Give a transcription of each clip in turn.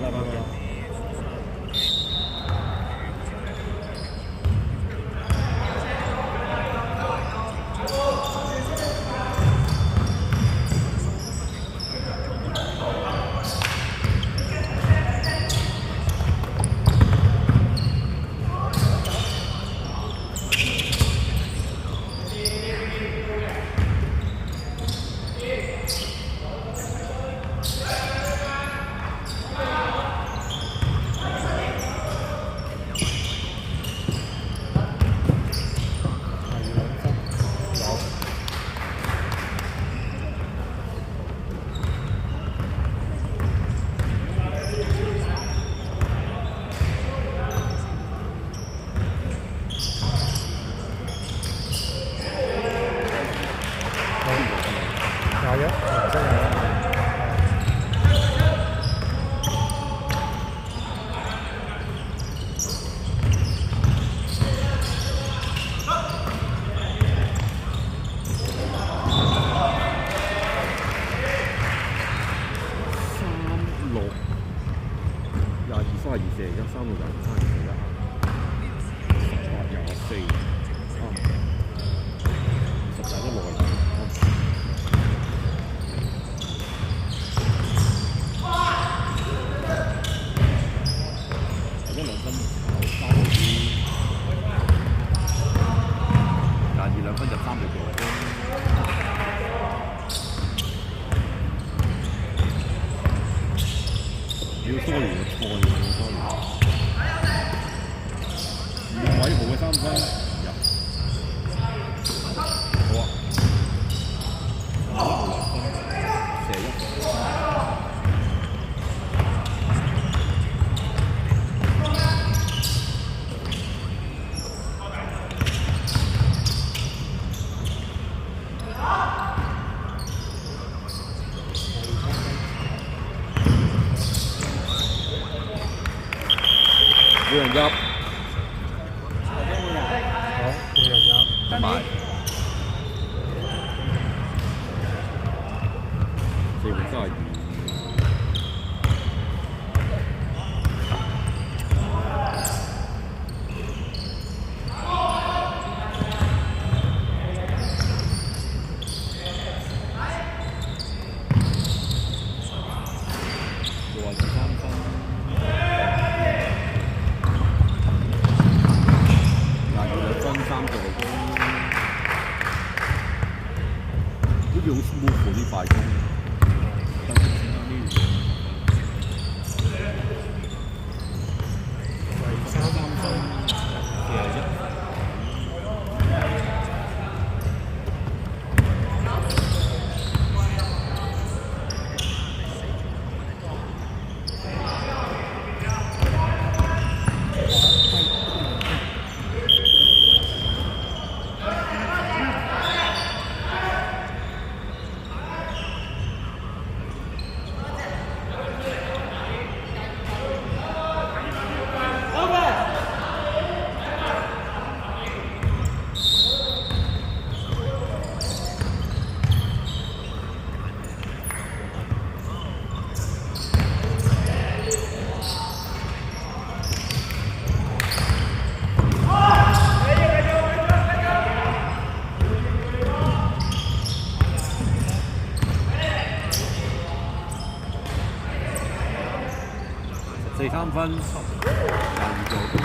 拜拜。每人入，好，每人入，拜拜。4盤32。好 smooth 嗰啲快攻，但係先啱呢3分41。4-3分，22個。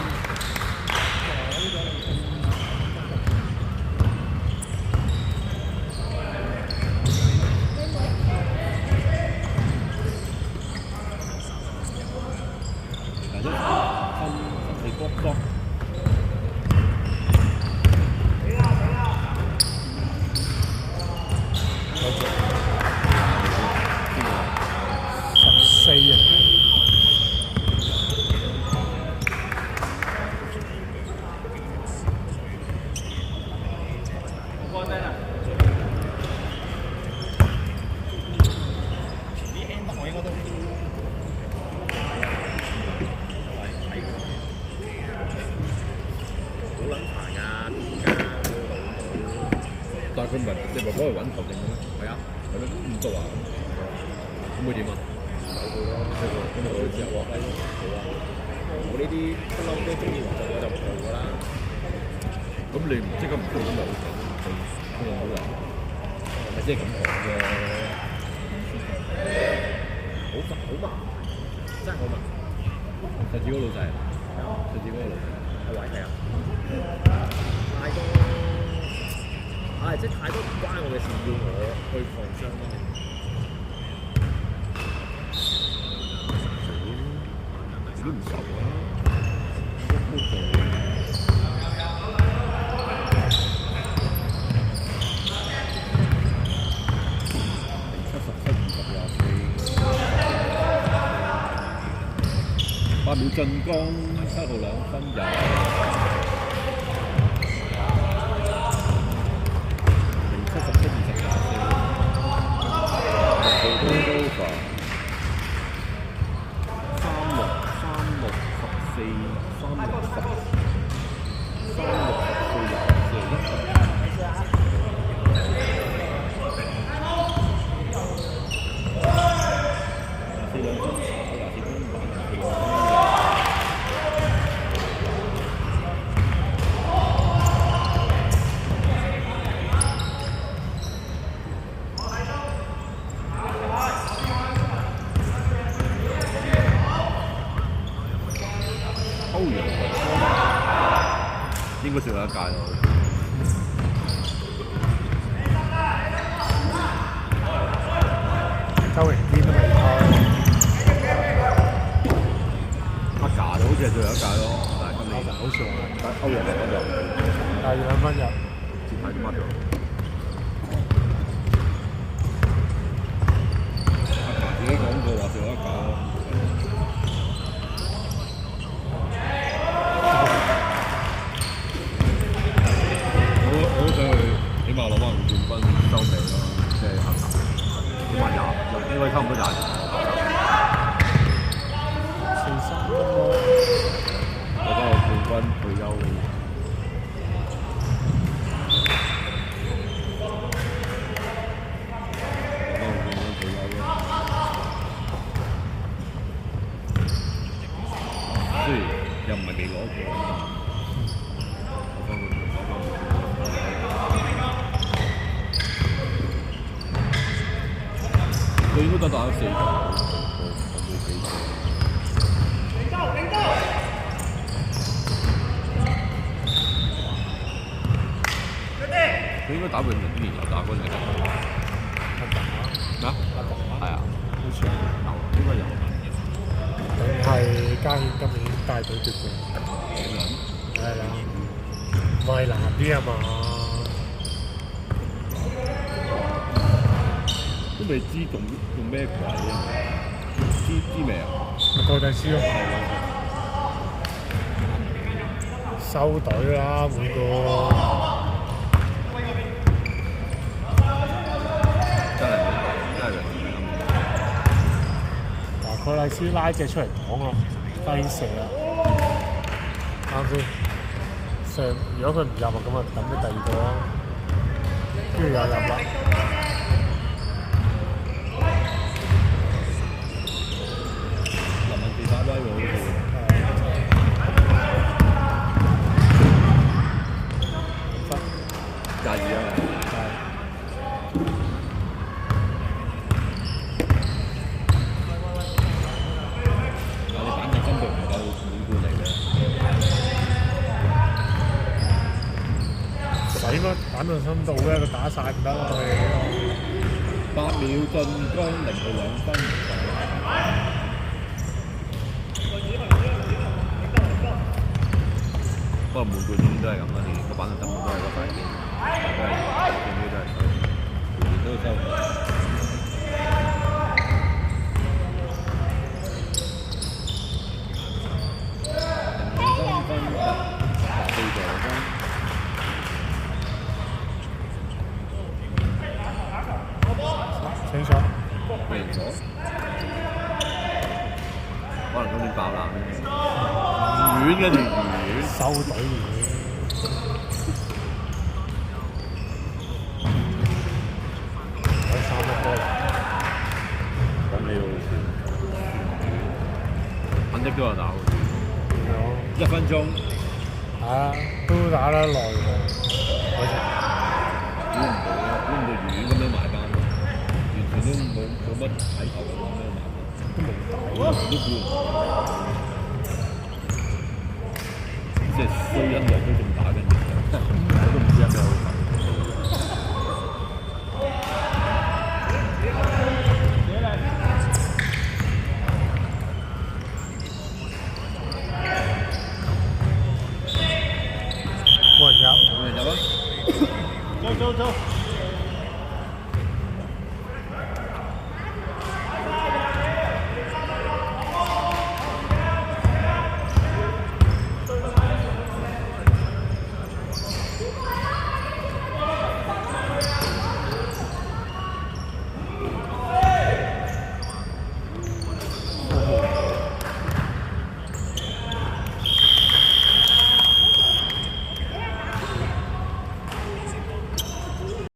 但係佢唔係你咪攞嚟揾球證嘅咩？係啊，係咩？5度啊？咁會點啊？咯，咁我都知我係好啊。我呢啲不嬲都中意做我就做㗎啦。咁你唔即刻唔做咁咪好做，咁好難。咪即係咁講啫。好麻煩，真係好麻煩。實子嗰老細，實子嗰個老細，係位係啊，太多，即係太多唔關我嘅事，要我去擴張咯。自己唔熟啊，都做。8秒進攻，7號2分有。應該仲有一屆咯。周榮堅都未開，阿假就好似係最後一屆咯，但係今年好似話，但係歐陽嗰度但係2分入，接睇啲乜咗？阿假自己講過話最後一屆咯。我都想去，起碼攞翻冠軍收尾咯，即係下屆，起碼應該差唔多20年。43咯，攞翻個冠軍退休。雖然又唔係未攞過。佢應該得打咗4場，冇幾場。佢應該打永明年又打嗰陣㗎。咩啊？係啊，好似有，應該有。定係嘉軒今年帶隊奪冠？係啦，唔係難啲啊嘛。都未知用咩鬼啊？知未啊？個底師咯，收隊啦每個。真係嗱，佢麗斯拉隻出嚟擋咯，低射啦，啱先。如果佢唔入啊，咁啊等咗第二個咯，跟住又入啦。發威喎，好似22啊！但係你板凳深度唔夠滿貫嚟嘅，使乜板凳深度咧？佢打晒唔得啦佢。8秒進攻0號2分。不過滿貫呢啲都係咁啦，你個板凳深度都係個快鍵，都係最尾都係收，年年都收。3分14助攻。清楚。贏咗，可能今年爆冷遠嘅條魚收隊魚，有3粒波嚟。講起好笑，億都有打喎，有1分鐘係啊，都打得耐喎，嗰場。估唔到魚咁樣埋班，完全都冇乜睇頭咁樣埋班，都冇底，都估唔到，即係衰一兩都仲打緊，我都唔知有咩好。